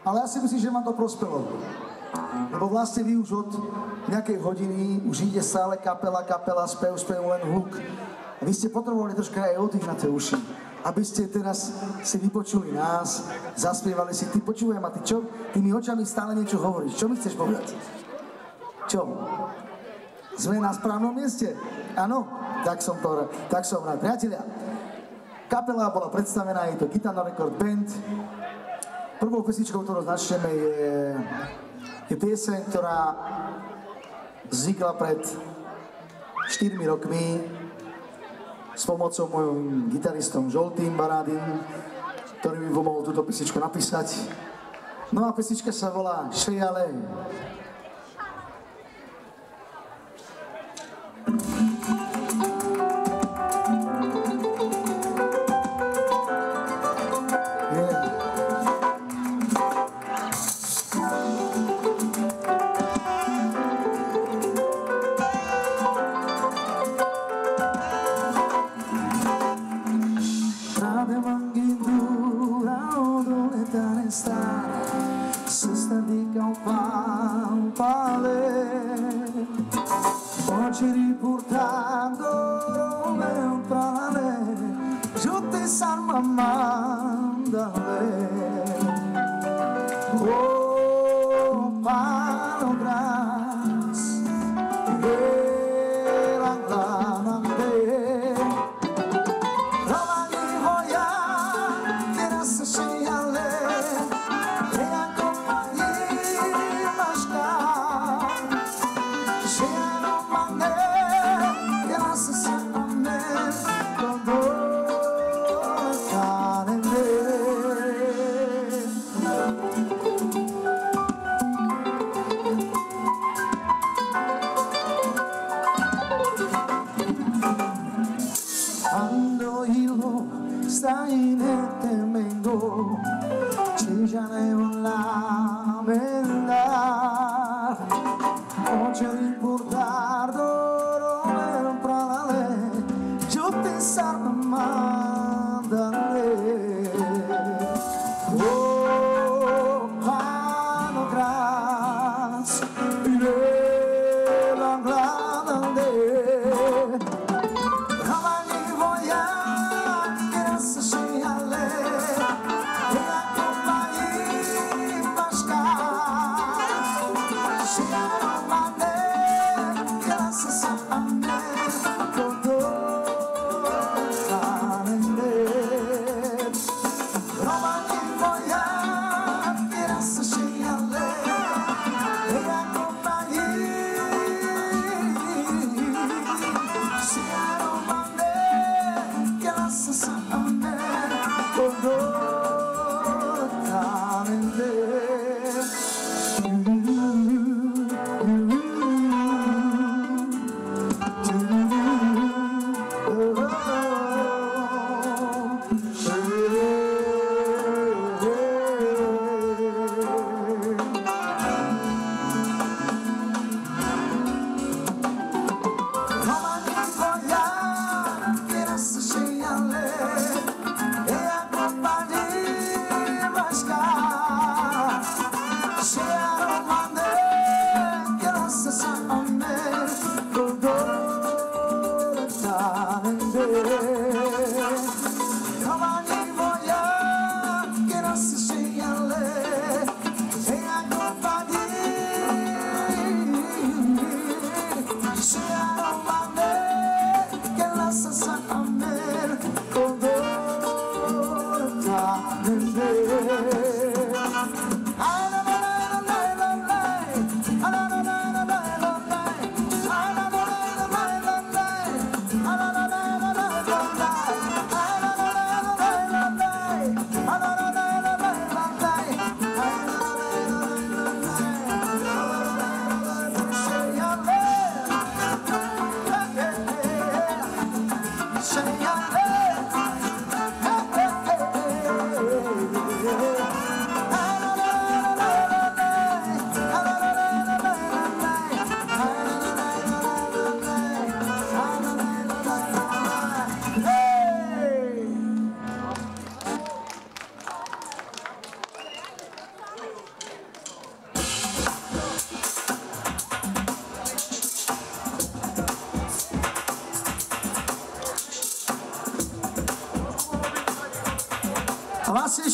Ale ja si myslím, že vám to prospelo. Lebo vlastne vy už od nejakej hodiny už ide stále kapela, spev, len hluk. A vy ste potrebovali troška aj oddych na tie uši. Aby ste teraz si vypočuli nás, zaspievali si. Ty počúvaj ma, ty čo? Tými očami stále niečo hovoríš. Čo mi chceš povedať? Čo? Sme na správnom mieste? Áno? Tak som rád. Priatelia, kapela bola predstavená, je to Gitana Record Band. Prvou pesničkou, ktorú začneme, je pieseň, ktorá vznikla pred 4 rokmi s pomocou mojim gitaristom Žoltým Barádym, ktorý mi pomohol túto pesničku napísať. No a pesnička sa volá Šejale.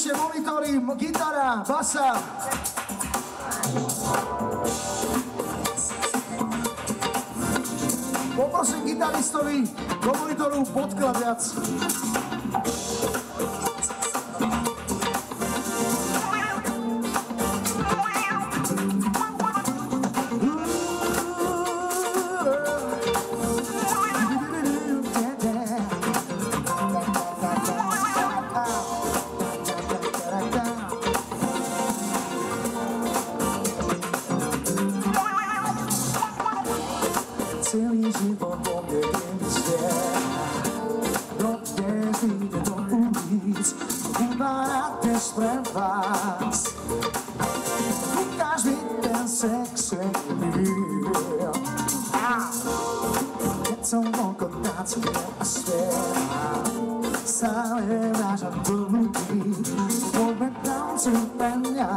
ešte monitory, gitara, basa. Poprosím gitaristovi do monitoru podklad viac. Celý život po mne vymyslia, dodnes vyjde do ulic, iba rád dnes pre vás. Ukáž mi ten sexy mil. Keď som vonko tancujem a spievam, stále vrážam do ľudí, poďme tancuj pre mňa.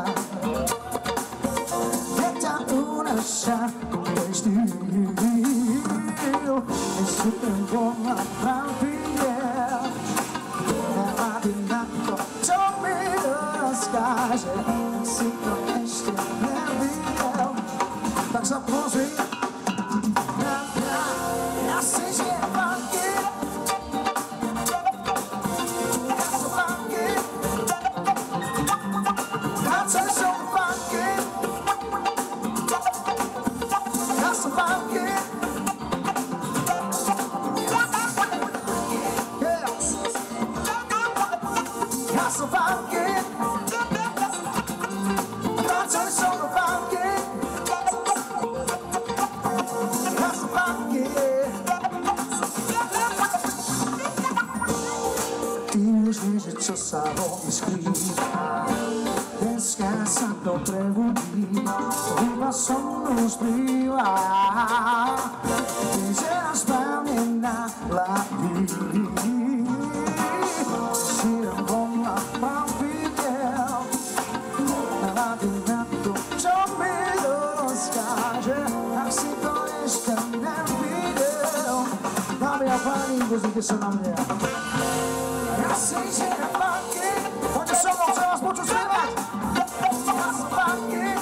Keď ťa unáša ten štýl, si ten voľa pravidiel, nehľadí na to, čo mi rozkáže, si to ešte nevidel, tak sa pozri na mňa, ja si žijem funky, ja som funky, táčaj som funky, ja som funky. So funky, dancing so funky, so funky. Ty už vieš, čo sa vo mne skrýva, dneska sa to prebudí, iba so mnou zbýva, že nás správne naladí. Páni, pozrite sa na mňa. Ja si žijem funky, poďte so mnou, chcem vás počuť spievať. Ja som funky,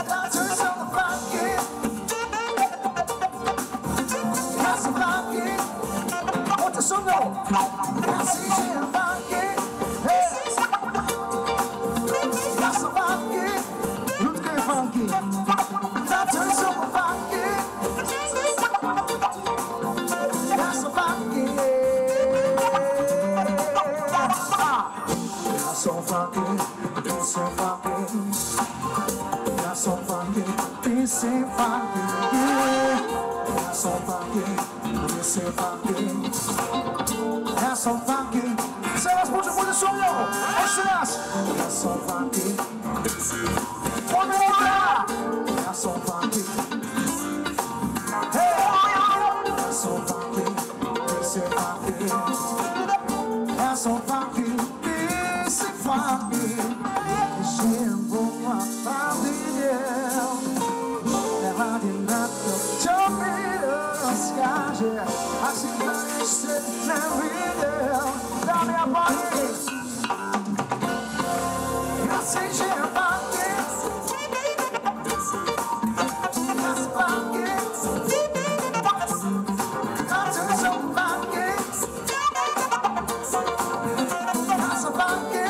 tancuj som funky. Ja som funky, poďte so mnou. Ja si žijem funky, ja som funky, ľudka je funky. Tancuj som funky. So funky, so funky, you're so funky, you're so funky, you're so funky, you're so funky, you're so funky. Se vás počuť, poďte so mnou, ešte raz. You're so funky, poďme otra. You're so funky, hey, you're so funky, you're so funky, you're so funky. Funky, žijem voľa pravidiel, nehľadí na to, čo mi rozkáže, ak si to ešte nevidel. Dámy a páni, ja si žijem funky, ja som funky, tancuj som funky, ja som funky.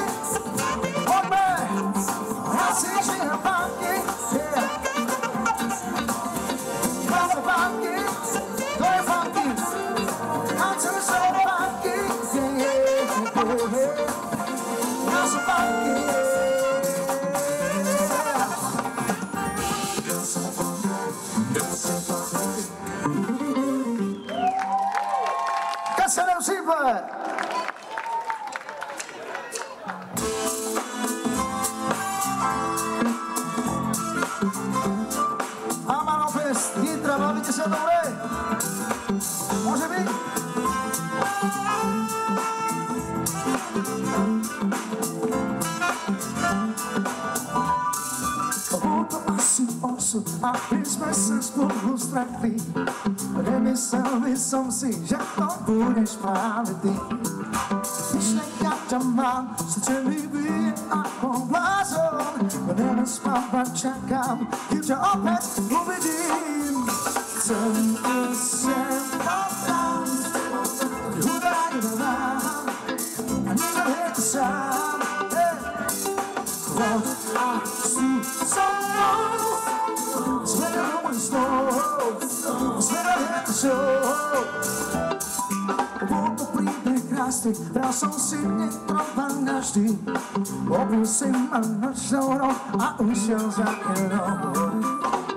Nitra, bavíte sa dobre? Môže byť? Bol to asi osud, aby sme sa spolu stretli. Nemyslel by som si, že to budeš práve ty. Myšlenka ťa mám, srdce mi bije ako blázon. Neviem spávať, čakám, kým ťa opäť uvidím. Chcem ísť sem tam, hudá iba vám, a nikto nie je sám. Poď a sú so mnou, zvedel do mojich snov, zvedel je to show. Bol to príbeh krásny, bral som si netrvá navždy. Obil si ma nočnou a ušiel za kerom.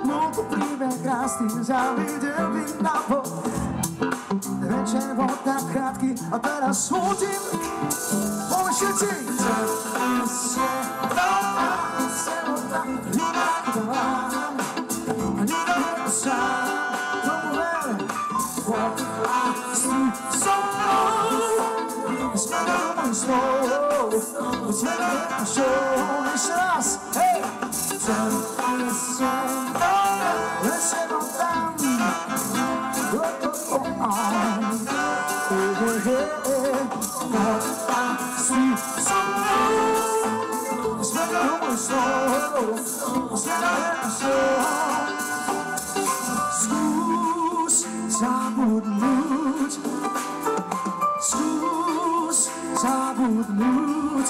Bol to príbeh krásny, zavidel by na bok. Večer bol tak krátky a teraz hútim. Povie všetci! Chcem ísť sem tam, ľudá iba vám, a nikto nie je sám. Tomu ver, poď a sú so mnou, zvedel do mojich snov, zvedel je to show. Ešte raz, hej! Chcem ísť sem tam, len sebou tam, skús zabudnúť, skús zabudnúť,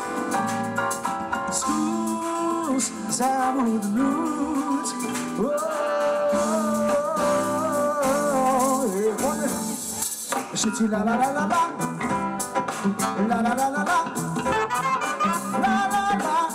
skús zabudnúť. Všetci la la la la la, la la la la la, la la la, la la,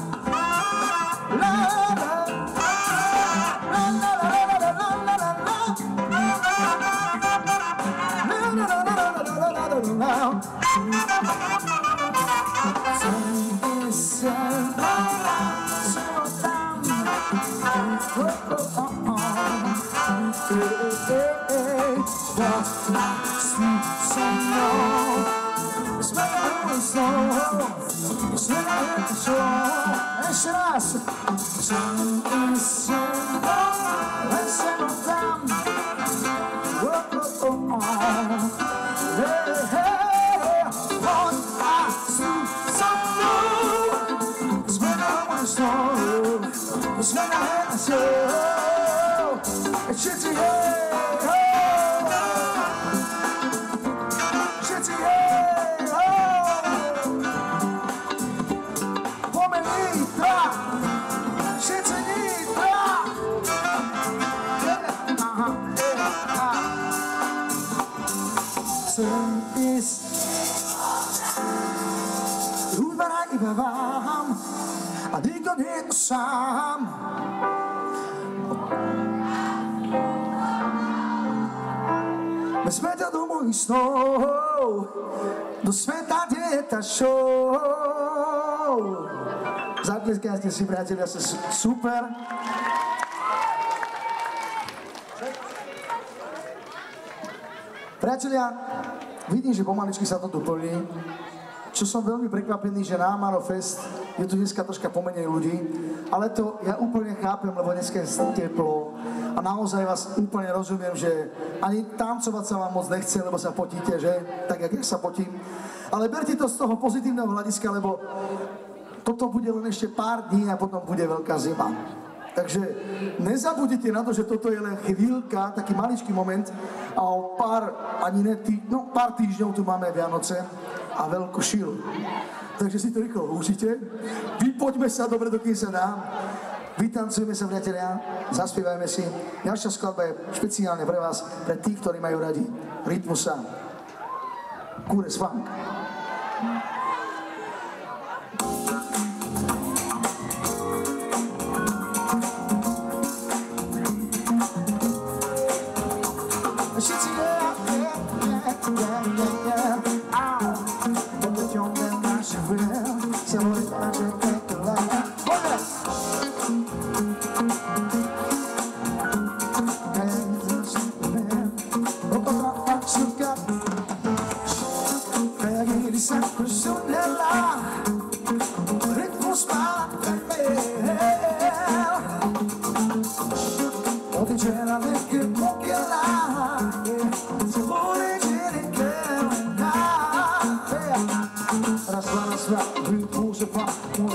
Ešte raz. Hudba iba vám, a nikto nie je sám. Vezme ťa do mojich snov, do sveta, kde je tá show. Zatleskajte si, priatelia, ste super. Priatelia, vidím, že pomaličky sa to tu plní. Čo som veľmi prekvapený, že na Amaro Fest je tu dneska troška pomenej ľudí, ale to ja úplne chápem, lebo dneska je teplo a naozaj vás úplne rozumiem, že ani tancovať sa vám moc nechce, lebo sa potíte, že? Tak, jak ja sa potím. Ale berte to z toho pozitívneho hľadiska, lebo toto bude len ešte pár dní a potom bude veľká zima. Takže nezabudite na to, že toto je len chvíľka, taký maličký moment a o pár týždňov tu máme Vianoce a veľkú šilu. Takže si to rýchlo užite, vypoďme sa dobre, dokým sa dá, vytancujeme sa, priatelia, zaspievajme si. Ďalšia skladba je špeciálne pre vás, pre tých, ktorí majú radi rytmusa. Kures funk. That's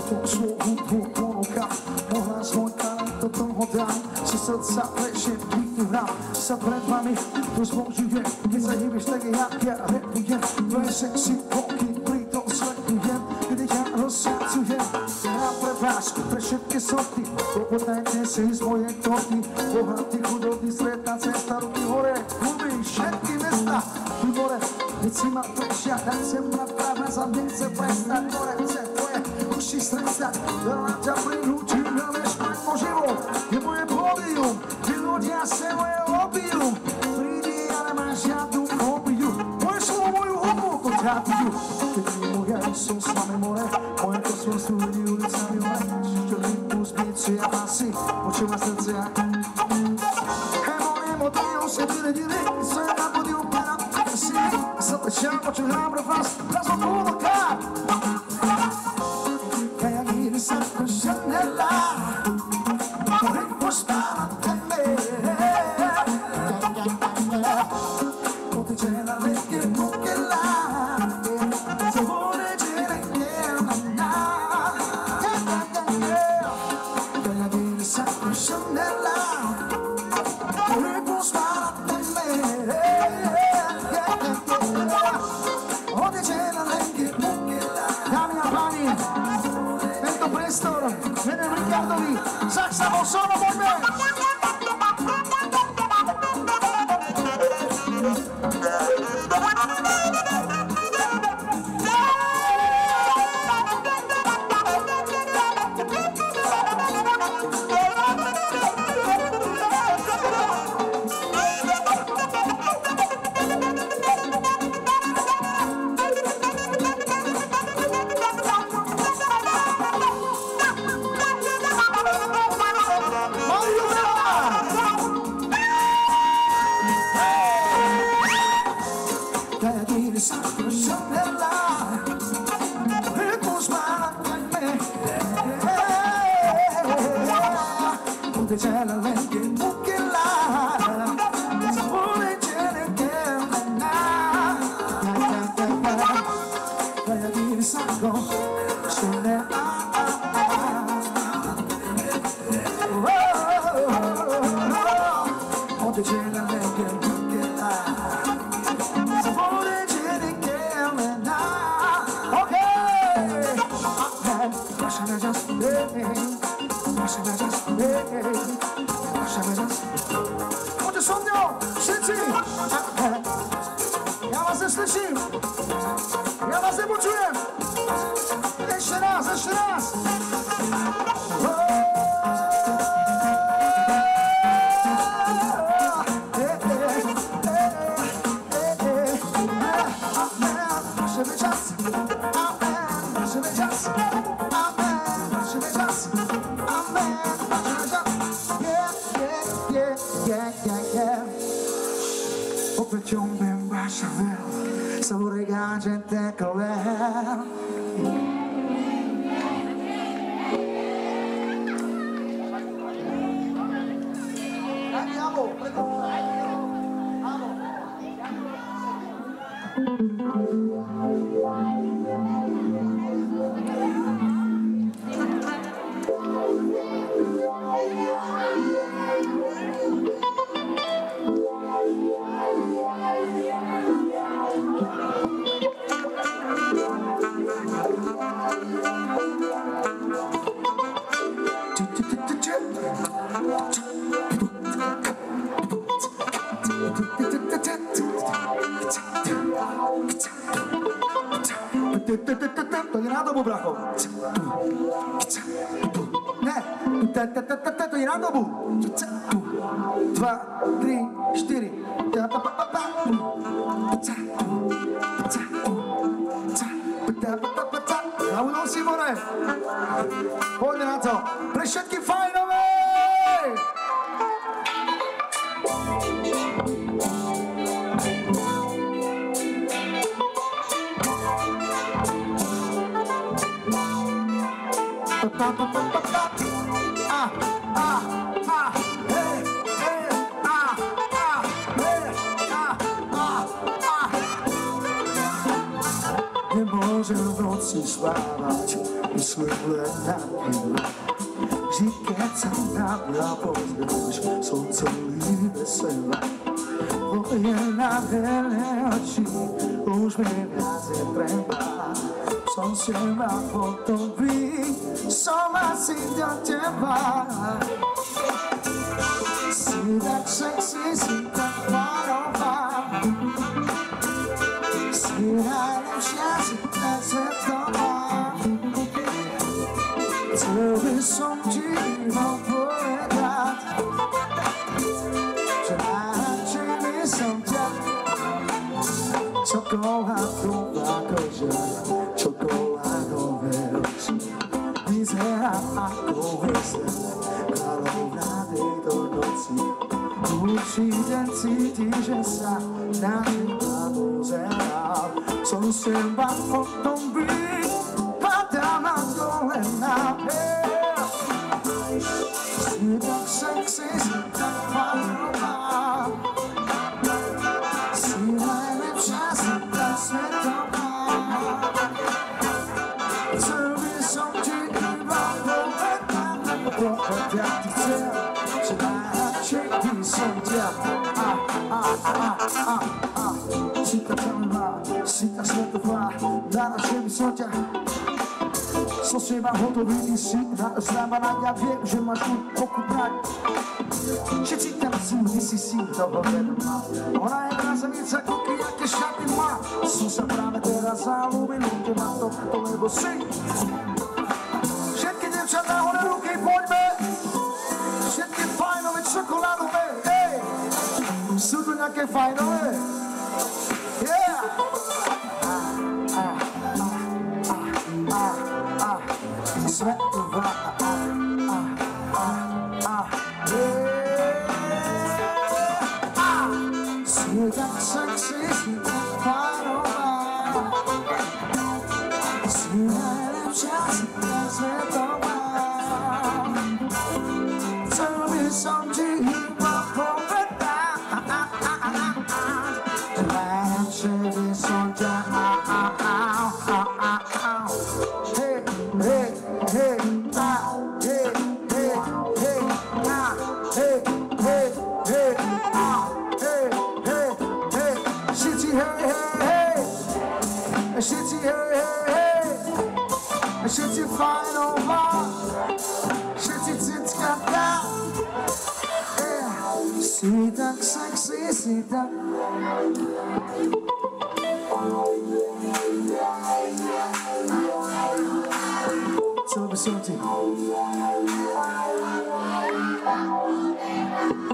to svou hudbu ponúkam. Mohla svoj talent do toho dám, si srdca pre všetky tu hrám. Sa pred vami to zbožujem, keď sa hýbeš tak ja repujem. Tvoje sexy boky pritom sledujem, keď ja rozsvedcujem. Ja pre lásku, pre všetky sorty, popotajte si z mojej torty. Bohatý, chudobný, stretná cesta, ruky hore, kluby, všetky mesta. Tu hore, keď si ma prešia, tak sem napravná za mne chce prestať. Hore chce tvoje uši stresať, veľa ťa prinúči, nevieš mať po život. Je moje pódium, ty ľudia se moje obijú. Prídi, ale máš žiadnu obijú. Moje slovo, moju hudbu, to ťa pijú. Keď mimo ja som samé more, moje to svoj súdi ulicami hore. Čo rytmu zbytci a basy, počúva srdcia. Motivo se dire di me, sei un capo di un pana, sì, sto facendo c'è un labbro fast, la so tutto qua. Che a dire sempre scendella, rimpostata a me. Pote c'è la vecchia che là, se vuole c'era in terra. Che a dire sempre scendella. Viene Riccardo lì, Saxa Bolsona, buon me! C'è la lente che là, se vuole c'è l'eterna. Vai a dire sacco, sulle onde c'è la lente che là, se vuole c'è l'eterna. Ok, lasciami just Chodź sądnią, szybciej! Ja was nie słyszę! Ja was nie poczuję! Jeszcze raz, jeszcze raz! Żeby czas! Żeby czas! Żeby czas! Opecion ben basavel, saborega gente cover. Andiamo, To je nádobu, bracho. Ne, to je nádobu. 2, 3, 4. Zabudol si, more. Poďme na to. Pre všetky fajnové! Nie może w nocy spać, myslím len na teba. Vždy keď sa na mňa pozrieš, som celý veselá. Tvoje nádherné oči, už mi viac netreba. Som s teba hotový, som asi do teba. Si tak sexy, si tak párová. Si najlepšia, si tak svetová. Chcel by som ti iba povedať, že najradšej by som ťa čokoládová koža, čokoládové oči. Vyzerá ako hviezda, kráľovná tejto noci. Určite cítiš, že sa na teba pozerám. Som s teba hotový, padám na kolená. Si tak sexy, si tak párová. Si najlepšia, si tak svetová. Chcel by som ti iba povedať, jak ty chcel, že najradšej by som ťa. Si tak zaujímavá, si tak svetová, najradšej by som ťa. Som s teba hotový, ty si znamená, ja viem, že máš chuť pochutnať. Všetci tam sú, ty si toho vedomá. Ona je mrazenica, koky, aké šaty má. Som sa práve teraz zalúbil, teba tohto, lebo si. Všetky devčatá hore ruky, poďme. Všetky fajnové čokoládové, hej. Sú tu nejaké fajnové? Yeah! Svetová, si tak sexy, si tak párová. Si najlepšia, si tak svetová. Chcel by som ti iba povedať, že najlepšie by som ťa. Všetci fajnová, všetci cickatá. Si tak sexy, si tak. Chcel by som ti.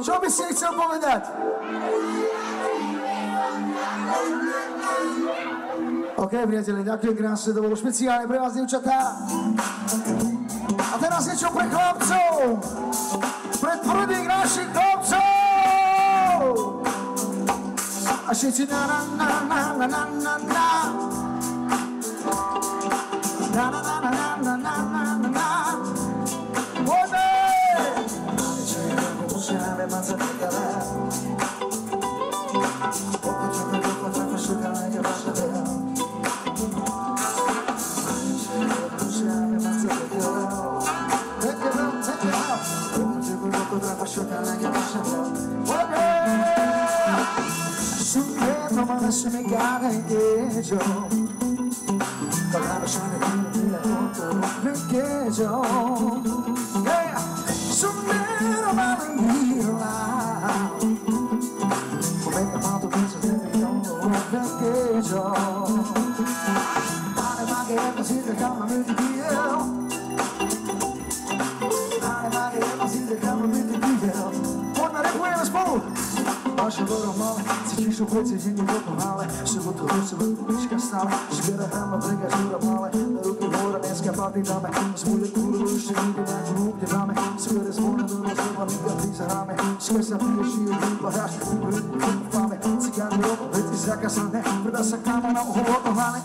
Čo by si chcel povedať? OK, priatelia, ďakujem krásne, to bolo špeciálne pre vás, dievčatá. A teraz niečo pre chlapcov, pre tvrdých našich chlapcov. A všetci na na na na na na na na. Na na na na na na na na na. Poďme! Musíme mať sa takové. Poďme, poďme, šukame, že vaša veľa. Lasciami gareggeggio, con la versione di la foto vecchieggio, sul nero malanghino, come la foto che si vede vecchieggio, alle maghe e così del campo di Dio, alle maghe e così del campo di Dio, tornare qui alla spoon. Vaše dobro male, cítiš u pleci, že nie toto malé. Sobotu lička stále, zbiera hráma, brega, žúra malé. Na ruky hora, dneska party dáme. Zbude kúru, ešte nikdy nejakú húbne dáme. Skore zvona do rozhova, nikda ty zahráme. Skôr sa pije, žije, húba, hráš, máme. Cigány robo, veci zakazané. Predá sa kámo na oho otohláne.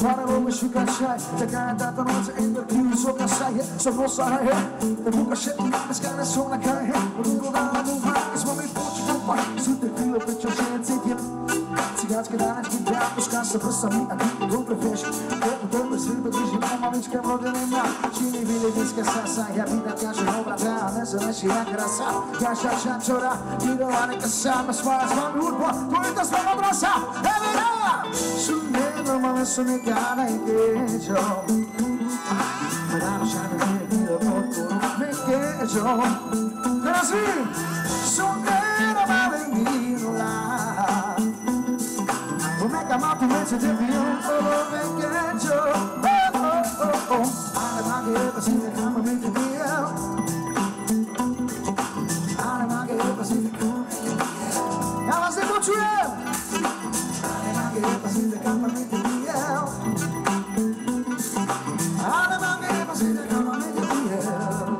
Pare vôbec šukať šaj, taká je táto noce, interview, soka šaje, som posáhaj, hej. Te buka všetky, dneska ne som na kaj, hej. Odúro dáme, dúfam, keď sme mi počítam. Sú tie chvíle, prečo všetci cítim. Cigáčke dánečky, dá, puškáš sa prsami a ty dobre vieš. Dobre sliby držím po mamičke vlodený na činy Filipické sasa. Ja vítam každého brata a neselešia krasa. Ja šaša čora, vydovaný kasama, smála s vami hudba, to je to svojho brasa. Evera! Šumeno máme sumy kánej keďo. Ráno šáme vydilo podporu máme keďo. Teraz vy! Šumeno máme vydila. Omega mountain makes a difference, oh, make it Joe. I never ever seen the come make a deal. I never ever seen the come make a deal. Now I say what you have. I never ever seen the come make a deal. I never ever seen the come make a deal.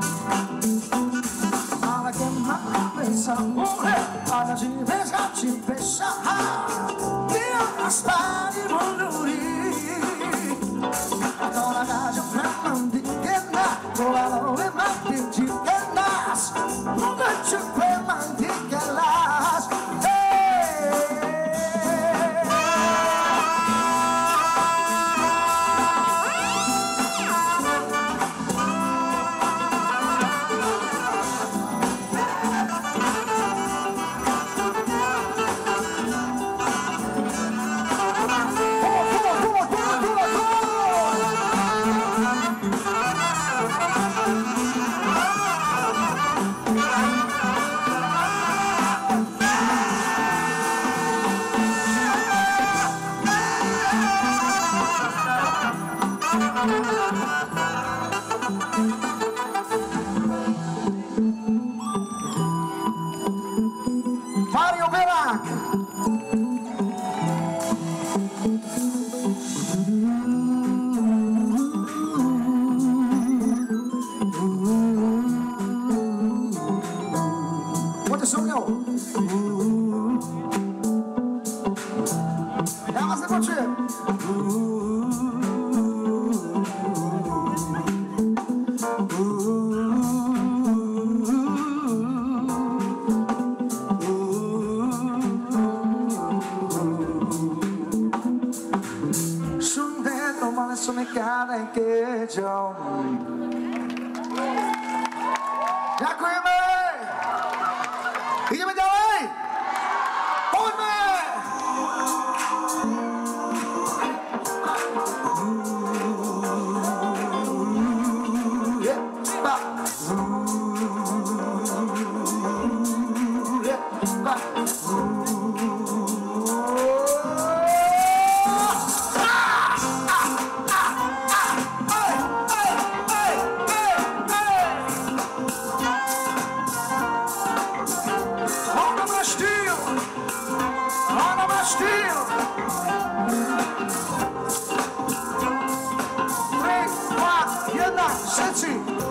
All I get my face on, oh hey, all I see is Spaghi voluri Adora gajo fremandi Kenna Volalo e mandici Kennas Mugaci fremandi Kennas Mario Belak. Poďte so mňou. Ja vás nepočujem. Ďakujeme! Ideme ďalej! Poďme!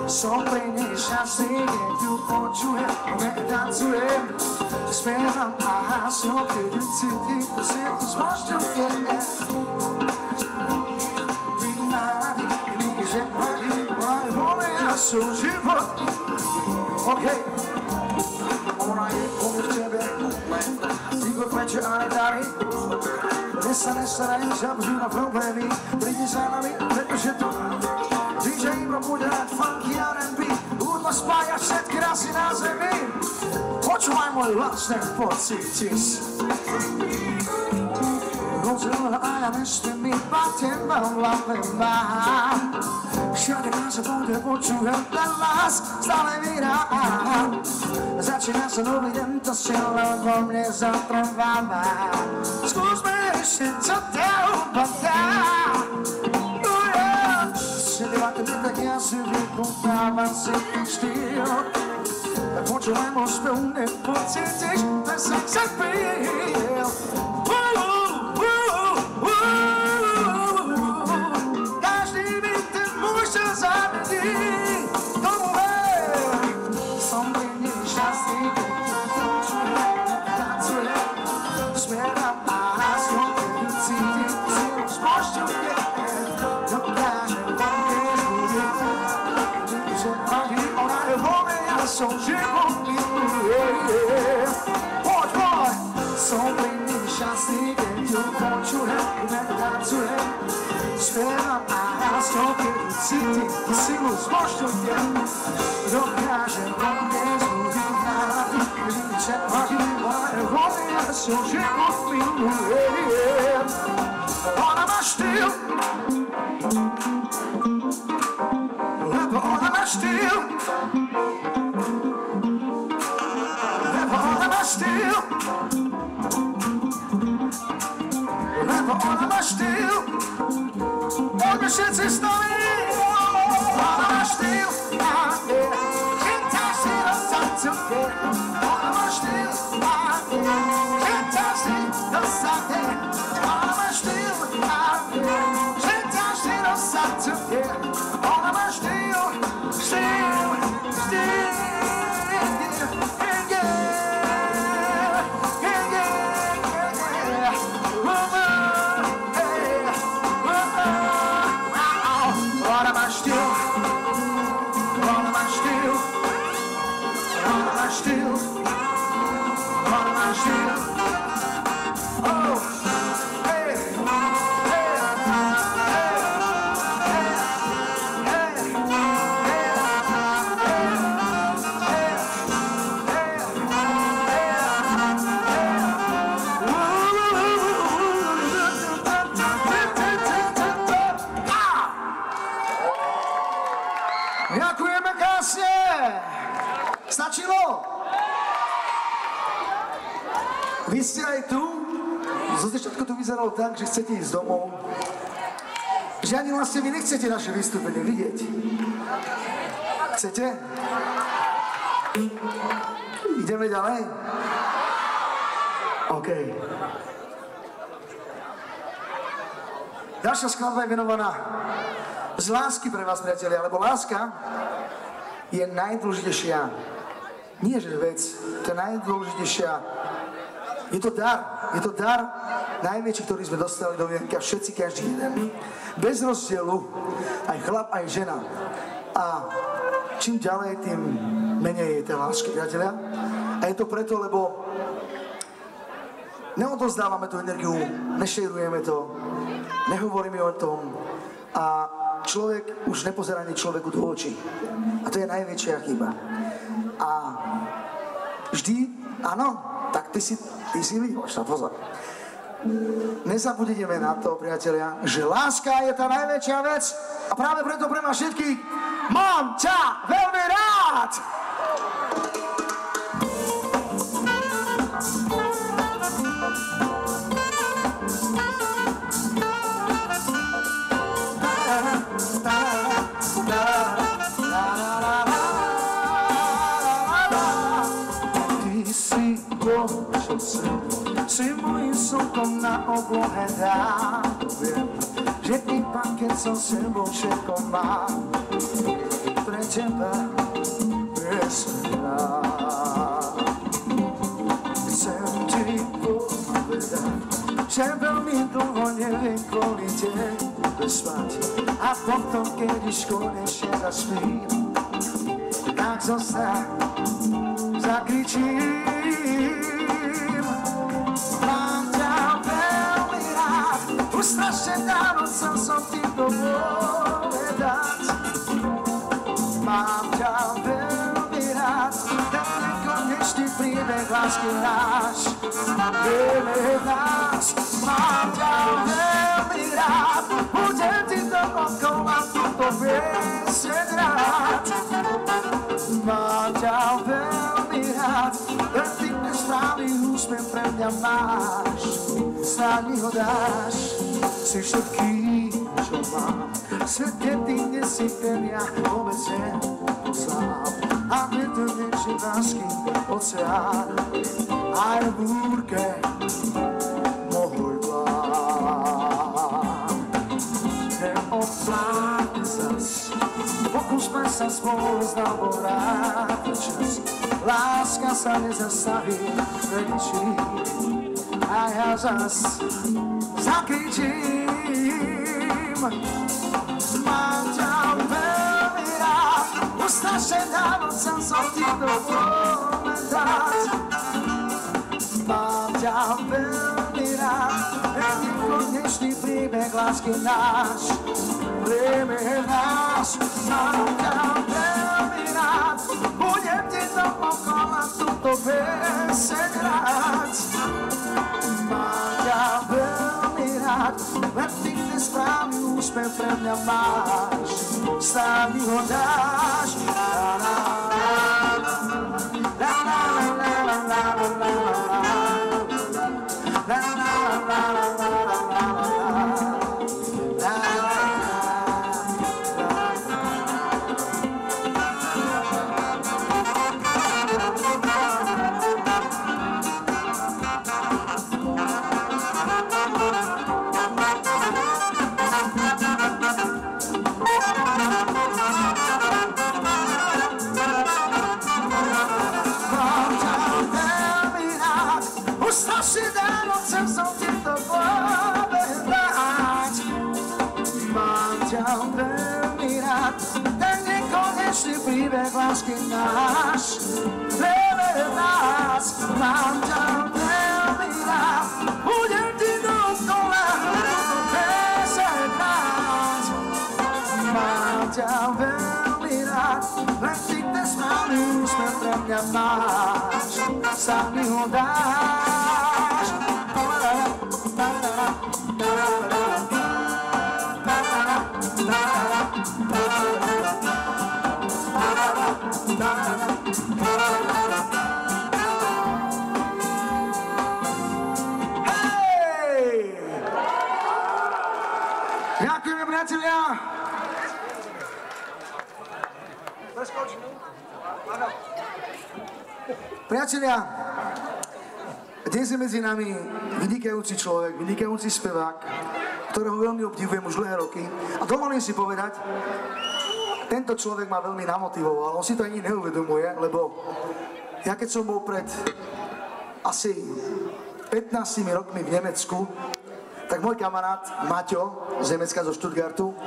Som pri nešťastný, keď ju počujem, netancujem. Spievam a hásno, keď ju cítim, to si to zmožňujem. Vynády, že chodí, aj volia sú život. Okej, ona je pomôž tebe, nikto kmeče a nedary. Dnes sa nestaraj, žabžu na problémy, prídi za nami, pretože to DJ Ibro bude hrať funky R&B, hudba spája všetky rasy na zemi. Počúvaj môj hlas, nech pocítiš. Rozdielna a ja nespím, iba teba v hlave mám. Všade ma sa bude počúvať ten hlas, stále vyrám. Začína sa nový deň, to sila vo mne zatrváva. Skúsme ešte, čo ťa upadá. Sledovate mi tak ja si vykontávam si ten štýl. Tak počúvaj môj spev, nepocítiš ten sex appeal. Každý by ten muž sa zamení. Tomu ver, som pri nešťastný, keď počujem, tancujem. Smieram a hlasno, keď cítim silu zmožďujem. Som život miluje. Poď, poď! Som pri nešťastný, keď ju počujem, netancujem. Spievam a radosťou, keď cítim silu zbožňuje, dokáže vo mne zbudiť náladu, že moje vody a svoj život miluje. Ona má štýl, lebo ona má štýl, lebo ona má štýl, lebo ona má štýl. Poďme všetci s nami. Ona má štýl, chytá si do srdcu, ona má štýl, chytá si do srdcu, ona má štýl, chytá si do srdcu, ona má štýl, štýl, štýl. Ďakujeme krásne! Stačilo? Vy ste aj tu? Zo začiatku to vyzeralo tak, že chcete ísť domov. Že ani vlastne vy nechcete naše vystúpenie vidieť. Chcete? Ideme ďalej? OK. Ďalšia skladba je venovaná z lásky pre vás, priatelia, lebo láska je najdôležitejšia. Nie, že vec, to je najdôležitejšia. Je to dar najväčší, ktorý sme dostali do vienka, všetci, každý jeden. Bez rozdielu, aj chlap, aj žena. A čím ďalej, tým menej je tej lásky, priatelia. A je to preto, lebo neodozdávame tú energiu, nešerujeme to, nehovoríme o tom a človek už nepozerá ani človeku do očí. A to je najväčšia chyba. A vždy, áno, tak ty si vyhoš, pozor. Nezabudneme na to, priatelia, že láska je tá najväčšia vec a práve preto pre vás všetkých mám ťa veľmi rád! Si môjim slnkom na oblohe dám. Viem, že iba keď som sebou všetko mám, pre teba presvedá. Chcem ti povedať, že veľmi dlho neviem kvôli tebe spať. A potom, keď už konečne zaspím, tak zostaň, zakričím. Už strašne dávno chcel som ti to povedať. Mám ťa veľmi rád, ten nekonečný príbeh lásky náš, vieme nás. Mám ťa veľmi rád, budem ti dookola túto pieseň rád. Mám ťa veľmi rád, ten ty nesprávny úsmev pre mňa máš, snáď mi ho dáš. Si všetkým, čo mám, svet, keď ty nesi ten ja vôbec nepoznám. A vietor niečo lásky oceán, aj v búrke môj plán. Neopláte zas, pokúsme sa spolu znovu vrátiť čas. Láska sa nezastaví pre ničím, a ja zas zakričím. Mám ťa veľmi rád, už strašne dávno chcel som ti to povedať. Mám ťa veľmi rád, keď ti konečne konečný príbeh lásky náš. Príbeh náš, mám ťa veľmi rád. Budem ti dookola túto pieseň hrať. Mám ťa veľmi rád, len ty ten správny úsmev pre mňa máš. Stále mi ho dáš. Príbeh lásky náš, veľmi nás, mám ťa veľmi rád, budem ti dookola pieseň hrať. Mám ťa veľmi rád, len ty ten správny úsmev pre mňa máš, sa mi ho dáš. Ďakujeme, priatelia! Priatelia, dnes je medzi nami vynikajúci človek, vynikajúci spevák, ktorého veľmi obdivujem už dlhé roky. A dovolím si povedať, tento človek ma veľmi namotivoval, on si to ani neuvedomuje, lebo ja keď som bol pred asi 15 rokmi v Nemecku, tak môj kamarát Maťo z Nemecka, zo Stuttgartu,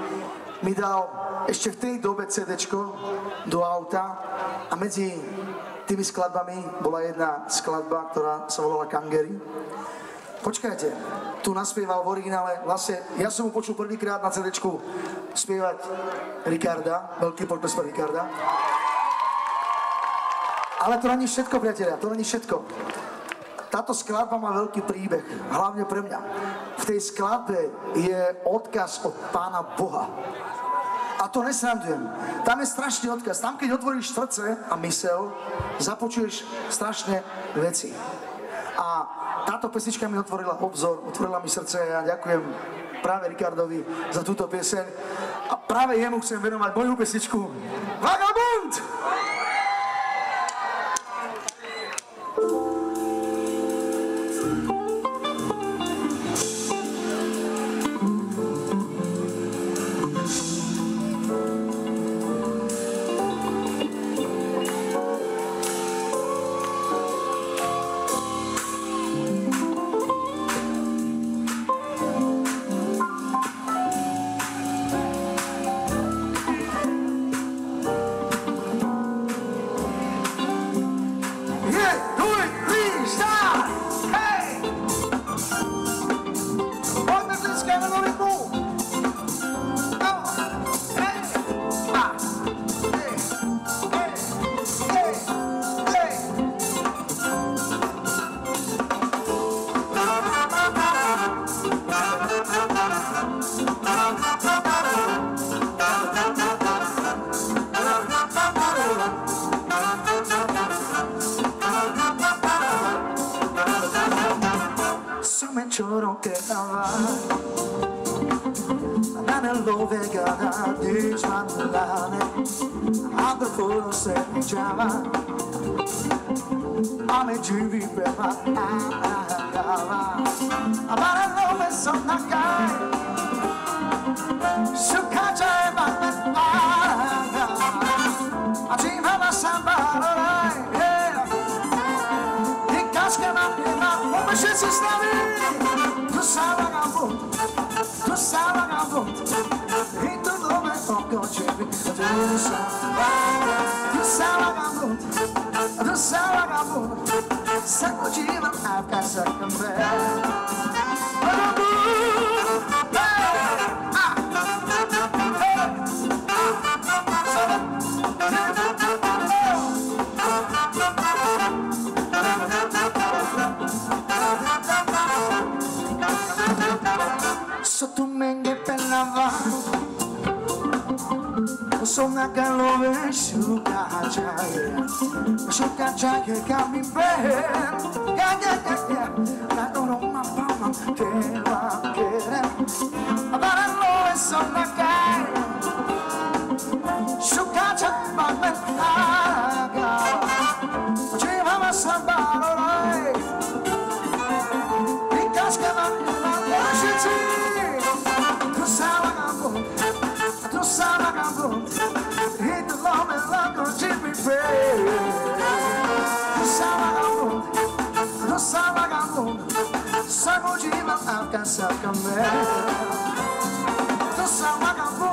mi dal ešte v tej dobe CDčko do auta a medzi tými skladbami bola jedna skladba, ktorá sa volala Kangery. Počkajte, tu naspieval v originále, vlastne ja som mu počul prvýkrát na CDčku spievať Ricarda, veľký podpis pre Ricarda. Ale to není všetko, priatelia, to není všetko. Táto skladba má veľký príbeh, hlavne pre mňa. V tej skladbe je odkaz od Pána Boha. A to nesrandujem. Tam je strašný odkaz. Tam, keď otvoríš srdce a mysel, započuješ strašné veci. A táto pesnička mi otvorila obzor, otvorila mi srdce a ja ďakujem práve Ricardovi za túto pieseň. A práve jemu chcem venovať moju pesničku Vagabund! Ciò che va nell'anello vegana di Smanellane altro forse diceva a me giuvi per ma amare nome sono gai su caccia e ma a cima la samba di casca ma come se si stavi tu sei vagabondo e tu dove poco c'eri tu sei vagabondo se non ci va a casa con me vagabondo Sukačaje got me bad. Yeah. Got on my palm, tela querer. But I know it's on the guy. Sukačaje got me bad. Chiva ma sambarorai. Because come on, tu salagabu. Hit the love and love on Jimmy Fair. Tu salagabu. Sagudina alcança a câmera. Tu salagabu.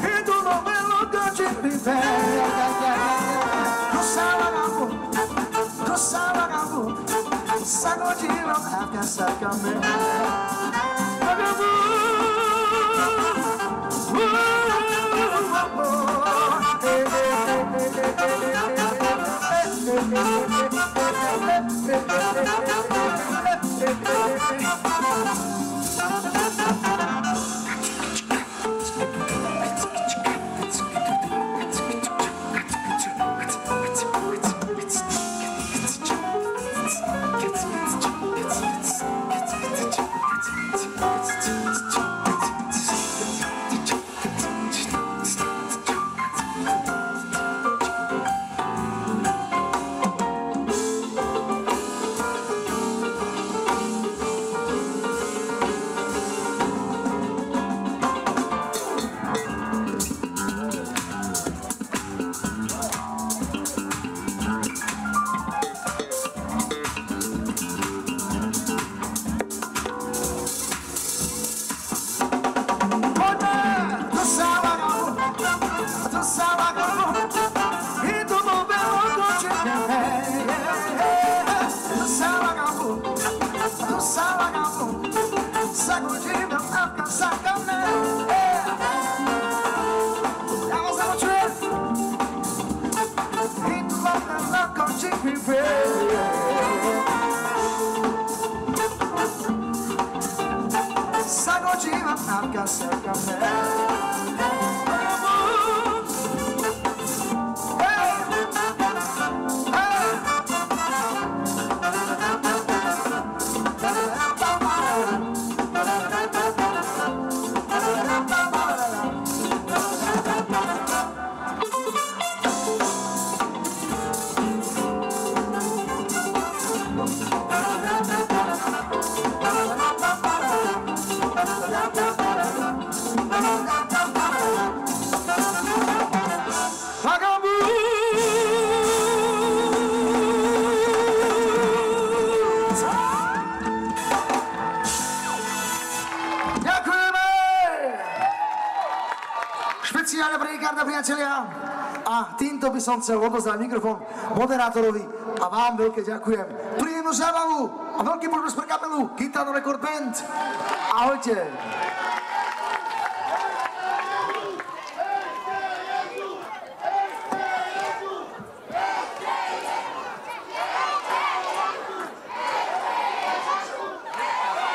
Hit the love and love on Jimmy Fair. Tu salagabu. Sagudina alcança a câmera. A týmto by som chcel odozdať mikrofón moderátorovi a vám veľké ďakujem. Príjemnú zábavu a veľký potlesk pre kapelu Gitano Record Band. Ahojte.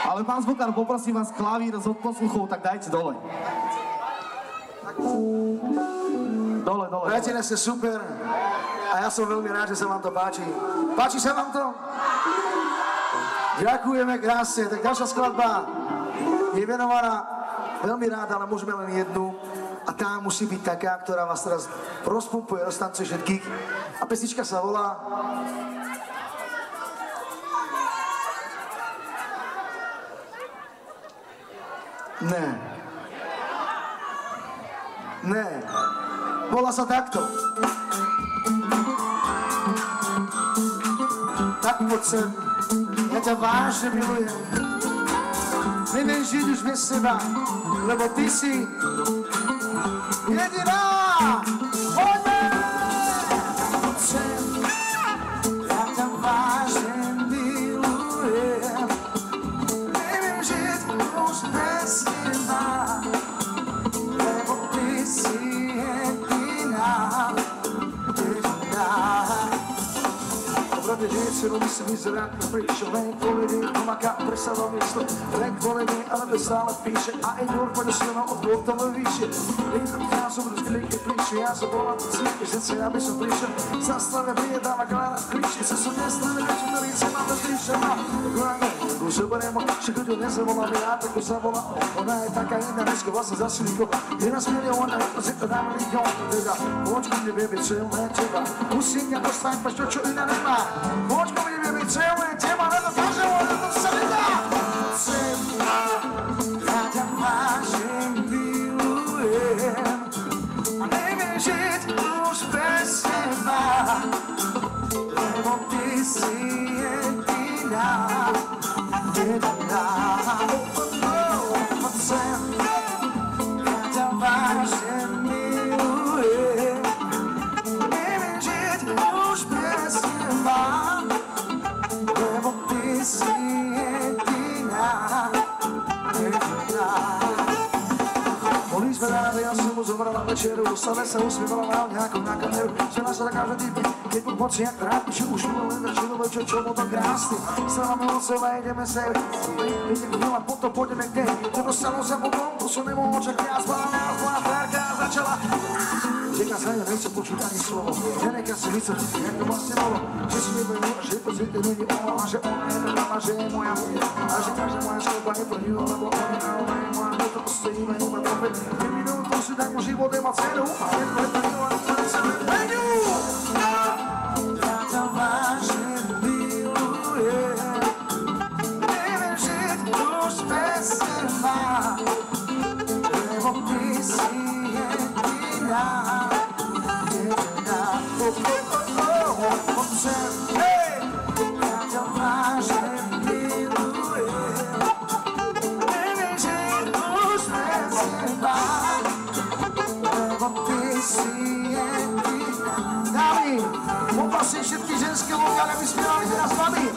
Ale pán zvukár, poprosím vás klavír z odposluchov, tak dajte dole. Dole. Priatelia, ste super a ja som veľmi rád, že sa vám to páči. Páči sa vám to? Ďakujeme krásne. Tak ďalšia skladba je venovaná veľmi rád, ale môžeme len jednu a tá musí byť taká, ktorá vás teraz rozpumpuje, roztancuje všetkých. A pesnička sa volá Ne. Volá sa takto. Tak poď sem, ja ťa vážne milujem. Neviem žiť už bez seba, lebo ty si jediná. Poďme! Poď sem, ja ťa vážne milujem. Neviem žiť už bez seba, lebo ty si jediná. Dobrodne žiť. silu myslím vyzerá, prišiel len kvôli nej, pomáka presadol miesto, len kvôli nej, ale to stále píše, a aj dvor poďa silno od glotové vyššie. Ja som rozkliky prišli, ja som bola tu cíti, že sa aby som prišiel, zastavia prijedáva klára, kličky sa som nestrane, večer to více mám to triše, má takú zoberiem, všetko ťu nezavolám, ja takú zavolám, ona je taká iná, dneska vlastne za silíko, je nás milióna, si to dáme milión, teda, počku mne baby, celé teba, musím ťa dostať, pač to, čo iná nemá, počku mne baby, celé teba, nedokážem, ale to sa nedá, seba, ja ťa vážim, milujem, a neviem žiť už bez teba, lebo ty si jediná, jediná, poď sem, ja ťa vážim, milujem, neviem žiť už bez teba, lebo ty si jediná, jediná. Boli sme rádi, ja som mu zomrel na večeru, stále sa usmievala na mňa ako na kameru, žena sa taká, že ty keď mu poci jak rád, že už mu len začalo večer, čo mu to krásne. Stávame od seba, ideme sa, idem chvíľa, potom pôjdeme kde, to dostalo sa potom, to som nemohol očakať, spala nás, bola férka a začala. Čeká sa ňa, nechce počuť ani slovo, nenechá si vysvetliť, jak to vlastne bolo, že si nebude, že to si to není ono, a že ona je dobrá, že je moja, a že každá moja skloba neplnila, lebo ona je moja, to postojíme iba trochu, keď minul to si tak môj život nemá cenu, a neplnila, to je sa neplnil. Ja ťa vážim, milujem, neviem žiť už bez teba, lebo ty si jediná, jediná, poď sem, hej! Ja ťa vážim, milujem, neviem žiť už bez teba, lebo ty si jediná. Dámy, poprosím všetky ženské vokály, aby spievali teraz s vami.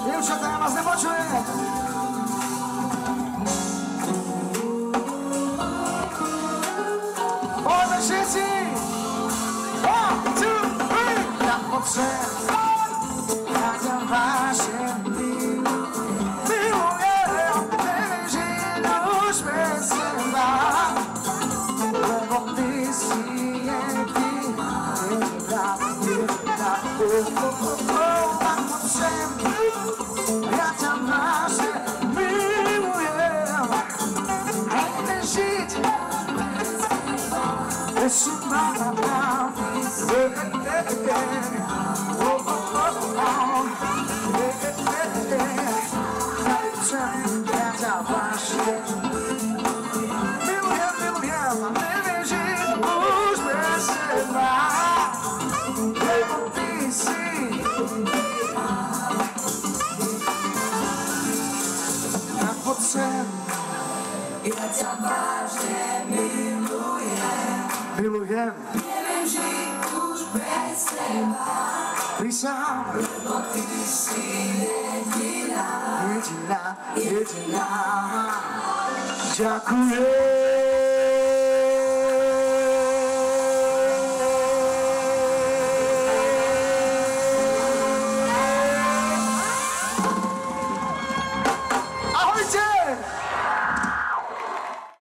Dievčatá, ja vás nepočujem. Poďme všetci. 1, 2, 3. Ja poď sem, ja ťa vážim, milujem, neviem žiť už bez teba, lebo ty si jediná, jediná, jediná, tak poď sem, ja ťa vážim, milujem, neviem žiť bez teba, ja ťa vážim, milujem, milujem, a neviem žiť už bez teba, lebo ty si. Tak poď sem, ja ťa vážim, milujem, milujem, neviem žiť už bez teba, prísahám, lebo ty si jediná, jediná, jediná. Ďakujem.